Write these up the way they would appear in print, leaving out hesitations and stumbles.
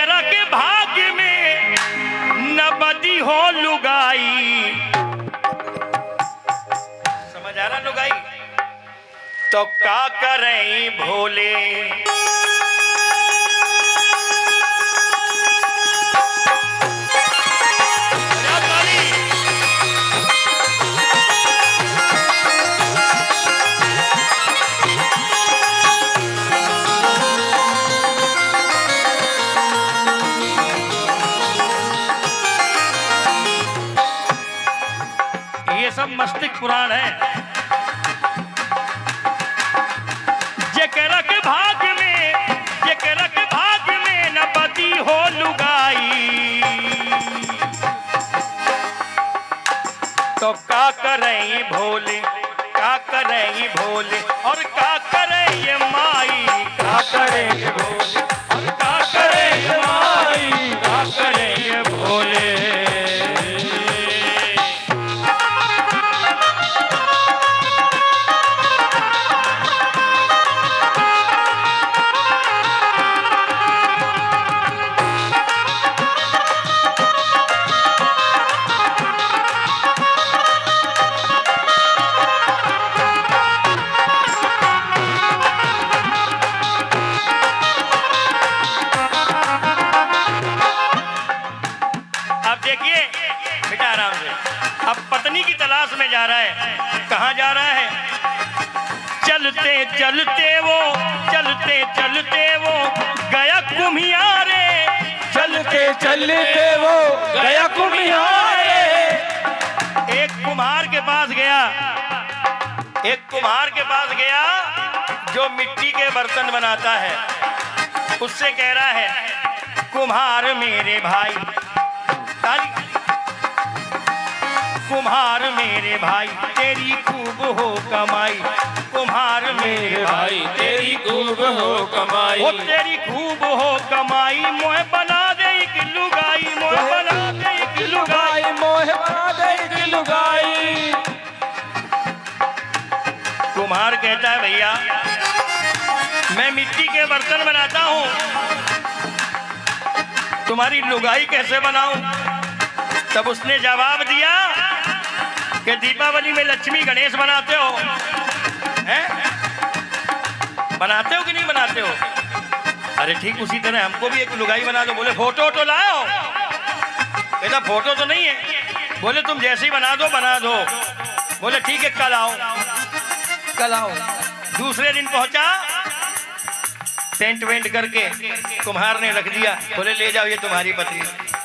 करा के भाग्य में न बदी हो लुगाई। समझ आ रहा लुगाई? तो का करें भोले, ये सब मस्तिष्क पुराण है। जे करा के भाग्य में, जे करा के भाग्य में न बदी हो लुगाई। तो का करें भोले, का करें भोले और का करें ये माई, का करें ये भोले और का करें ये माई, का करें ये भोले। की तलाश में जा रहा है। कहाँ जा रहा है? चलते चलते वो, चलते चलते वो गया कुम्हियारे, चलते चलते वो गया कुम्हियारे। एक कुम्हार के पास गया, एक कुम्हार के पास गया जो मिट्टी के बर्तन बनाता है। उससे कह रहा है, कुम्हार मेरे भाई, कुम्हार मेरे भाई तेरी खूब हो कमाई, कुम्हार मेरे भाई तेरी खूब हो कमाई, वो तेरी खूब हो कमाई। मोह बना दे एक लुगाई, मोह बना दे एक लुगाई, मोह बना दे एक लुगाई। कुम्हार कहता है, भैया मैं मिट्टी के बर्तन बनाता हूँ, तुम्हारी लुगाई कैसे बनाऊं? तब उसने जवाब दिया कि दीपावली में लक्ष्मी गणेश बनाते हो, हैं? बनाते हो कि नहीं बनाते हो? अरे ठीक उसी तरह हमको भी एक लुगाई बना दो। बोले फोटो तो लाओ। बेटा फोटो तो नहीं है। बोले तुम जैसे ही बना दो बना दो। बोले ठीक है कल आओ, कल आओ। दूसरे दिन पहुंचा, टेंट वेंट करके कुम्हार ने रख दिया। बोले ले जाओ ये तुम्हारी पत्नी।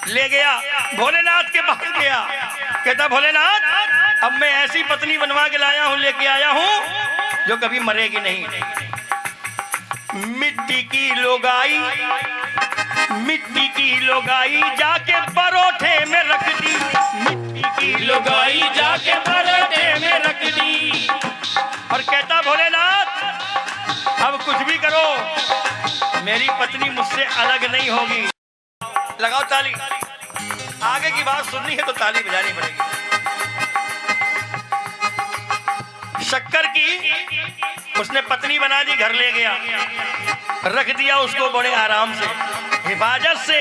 ले गया, भोलेनाथ के पास गया। कहता भोलेनाथ अब मैं ऐसी पत्नी बनवा के लाया हूं, लेके आया हूं जो कभी मरेगी नहीं। मिट्टी की लोगाई, मिट्टी की लोगाई जाके परोठे में रख दी, मिट्टी की लोगाई जाके परोठे में रख दी। और कहता भोलेनाथ अब कुछ भी करो मेरी पत्नी मुझसे अलग नहीं होगी। लगाओ ताली। आगे की बात सुननी है तो ताली बजानी पड़ेगी। शक्कर की उसने पत्नी बना दी, घर ले गया, रख दिया उसको बड़े आराम से, हिफाजत से।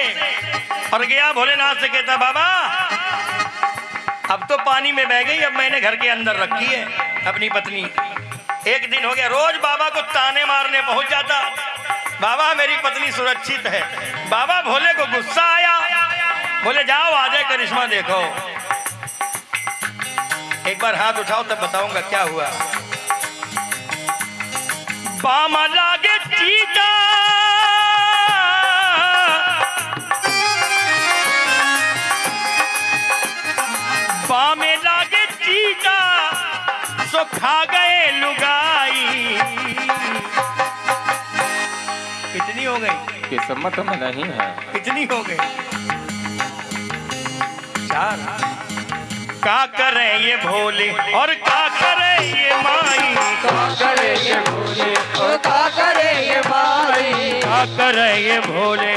और गया भोलेनाथ से, कहता बाबा अब तो पानी में बह गई, अब मैंने घर के अंदर रखी है अपनी पत्नी। एक दिन हो गया, रोज बाबा को ताने मारने पहुंच जाता, बाबा मेरी पत्नी सुरक्षित है। बाबा भोले को गुस्सा आया, बोले जाओ आधे करिश्मा देखो। एक बार हाथ उठाओ तब बताऊंगा क्या हुआ। बामा लागे चीता, बामे लागे चीता, सो खा गए लुगाई। कितनी हो गई? किस्मत में नहीं है। कितनी हो गई? 4। का करे ये भोले और का करे ये माई, का करे ये भोले और का करे ये माई, का करे ये भोले।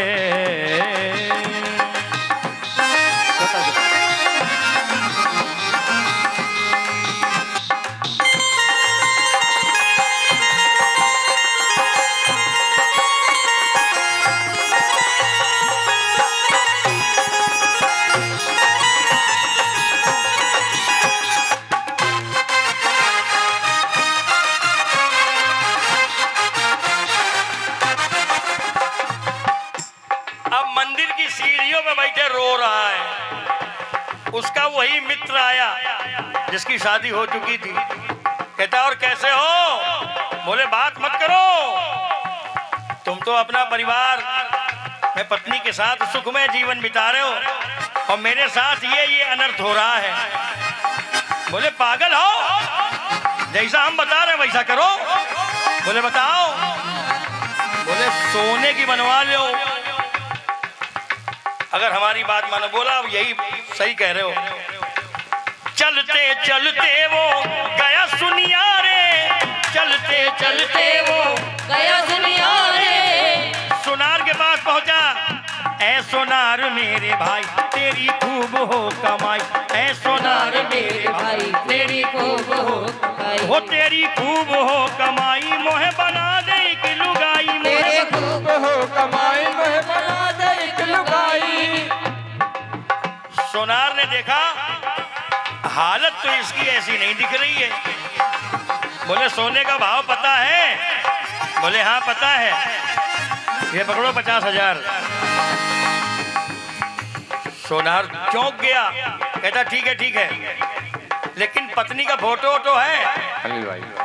अब मंदिर की सीढ़ियों पे बैठे रो रहा है। उसका वही मित्र आया जिसकी शादी हो चुकी थी। कहता और कैसे हो? बोले बात मत करो, तुम तो अपना परिवार में पत्नी के साथ सुखमय जीवन बिता रहे हो और मेरे साथ ये अनर्थ हो रहा है। बोले पागल हो, जैसा हम बता रहे वैसा करो। बोले बताओ। बोले सोने की बनवा लो अगर हमारी बात मानो। बोला अब यही सही कह रहे हो। चलते चलते वो गया सुनिया रे, चलते चलते वो गया सुनिया रे। सोनार के पास पहुंचा। ऐ सोनार मेरे भाई तेरी खूब हो कमाई, ऐ सोनार मेरे भाई तेरी खूब हो कमाई, हो तेरी खूब हो कमाई, मोहे बना दे कि लुगाई, तेरे खूब हो कमाई, मोहे बना दे कि लुगाई। सोनार ने देखा हालत तो इसकी ऐसी नहीं दिख रही है। बोले सोने का भाव पता है? बोले हाँ पता है। ये पकड़ो 50,000। सोनार चौंक गया। कहता ठीक है ठीक है, लेकिन पत्नी का फोटो तो है?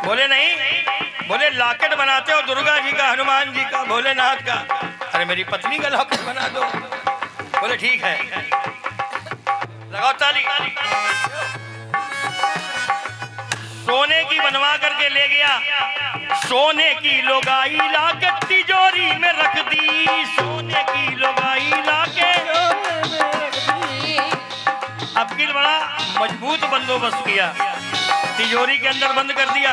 बोले नहीं। बोले लॉकेट बनाते हो दुर्गा जी का, हनुमान जी का, भोलेनाथ का? अरे मेरी पत्नी का लॉकेट बना दो। बोले ठीक है, लगाओ ताली। सोने की बनवा करके ले गया। सोने की लोगाई लाके तिजोरी में रख दी, सोने की लोगाई लाके। अब्किल बड़ा मजबूत बंदोबस्त किया, तिजोरी के अंदर बंद कर दिया।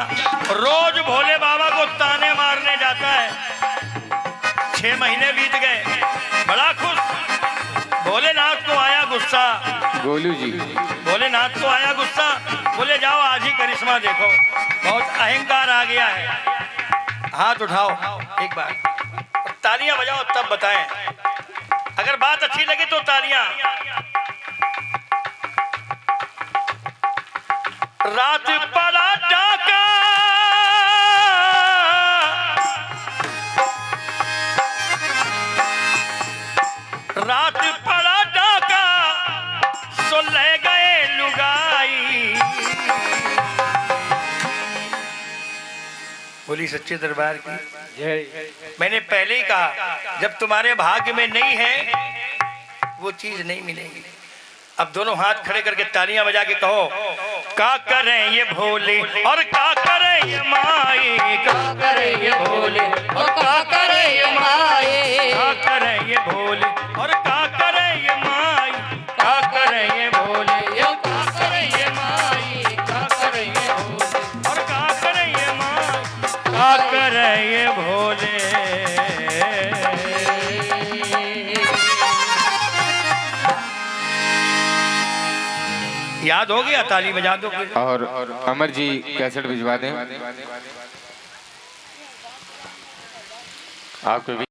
रोज भोले बाबा को ताने मारने जाता है। 6 महीने बीत गए, बड़ा खुश। भोलेनाथ को आया गुस्सा। गोलू जी, भोलेनाथ को आया गुस्सा। बोले जाओ आज ही करिश्मा देखो, बहुत अहंकार आ गया है। हाथ उठाओ एक बार, तालियां बजाओ तब बताएं। अगर बात अच्छी लगे तो तालियां। रात पड़ा डाका, रात पड़ा डाका, सो ले गए लुगाई। बोली सच्चे दरबार की जय। मैंने पहले ही कहा जब तुम्हारे भाग्य में नहीं है वो चीज नहीं मिलेगी। अब दोनों हाथ खड़े करके तालियां बजा के कहो, का करें ये भोले और का करें ये माई, का करें ये भोले और का करे ये माए, का करें ये भोले और का करें ये माई, का करें ये भोले यो का करे ये माई, का करे ये भोले। और का करें ये माई, का करें ये भोले। याद हो गया? ताली बजा दो। और अमर जी कैसेट भिजवा दें आपको भी।